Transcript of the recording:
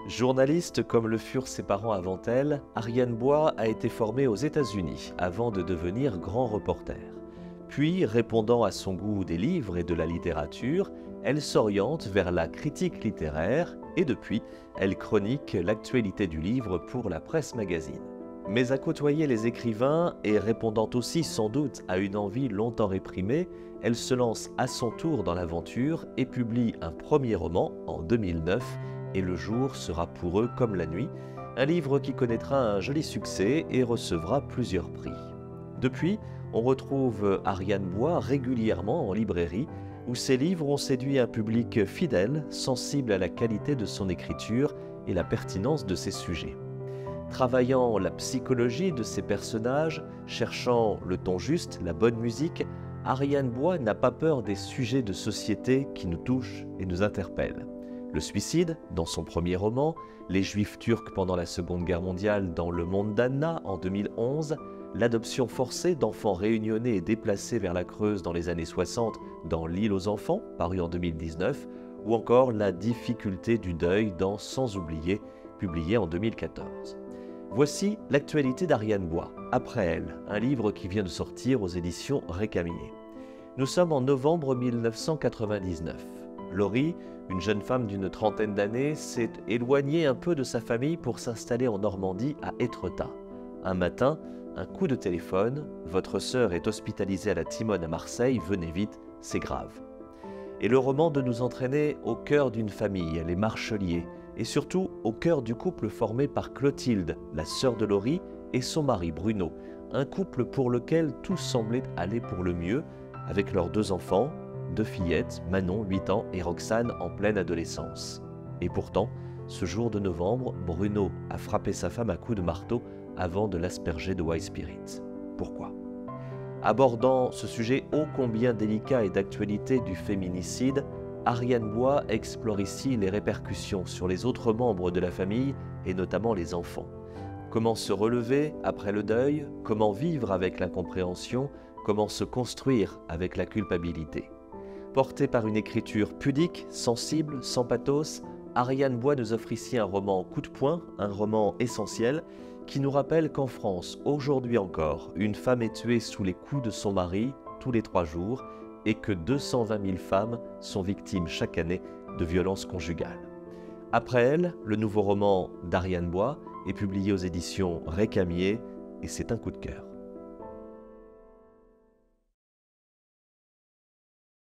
Journaliste comme le furent ses parents avant elle, Ariane Bois a été formée aux États-Unis avant de devenir grand reporter. Puis, répondant à son goût des livres et de la littérature, elle s'oriente vers la critique littéraire et depuis, elle chronique l'actualité du livre pour la Presse Magazine. Mais à côtoyer les écrivains et répondant aussi sans doute à une envie longtemps réprimée, elle se lance à son tour dans l'aventure et publie un premier roman en 2009, Et le jour sera pour eux comme la nuit, un livre qui connaîtra un joli succès et recevra plusieurs prix. Depuis, on retrouve Ariane Bois régulièrement en librairie, où ses livres ont séduit un public fidèle, sensible à la qualité de son écriture et la pertinence de ses sujets. Travaillant la psychologie de ses personnages, cherchant le ton juste, la bonne musique, Ariane Bois n'a pas peur des sujets de société qui nous touchent et nous interpellent. Le suicide, dans son premier roman, les Juifs turcs pendant la Seconde Guerre mondiale dans Le Monde d'Anna en 2011, l'adoption forcée d'enfants réunionnais et déplacés vers la Creuse dans les années 60 dans L'île aux enfants, paru en 2019, ou encore la difficulté du deuil dans Sans oublier, publié en 2014. Voici l'actualité d'Ariane Bois, Après elle, un livre qui vient de sortir aux éditions Récamier. Nous sommes en novembre 1999. Laurie, une jeune femme d'une trentaine d'années, s'est éloignée un peu de sa famille pour s'installer en Normandie à Étretat. Un matin, un coup de téléphone, votre sœur est hospitalisée à la Timone à Marseille, venez vite, c'est grave. Et le roman de nous entraîner au cœur d'une famille, les Marchelier, et surtout au cœur du couple formé par Clotilde, la sœur de Laurie, et son mari Bruno, un couple pour lequel tout semblait aller pour le mieux, avec leurs deux enfants, deux fillettes, Manon, 8 ans, et Roxane, en pleine adolescence. Et pourtant, ce jour de novembre, Bruno a frappé sa femme à coups de marteau avant de l'asperger de White Spirit. Pourquoi ? Abordant ce sujet ô combien délicat et d'actualité du féminicide, Ariane Bois explore ici les répercussions sur les autres membres de la famille et notamment les enfants. Comment se relever après le deuil, comment vivre avec l'incompréhension, comment se construire avec la culpabilité. Portée par une écriture pudique, sensible, sans pathos, Ariane Bois nous offre ici un roman coup de poing, un roman essentiel, qui nous rappelle qu'en France, aujourd'hui encore, une femme est tuée sous les coups de son mari tous les 3 jours et que 220 000 femmes sont victimes chaque année de violences conjugales. Après elle, le nouveau roman d'Ariane Bois est publié aux éditions Récamier et c'est un coup de cœur.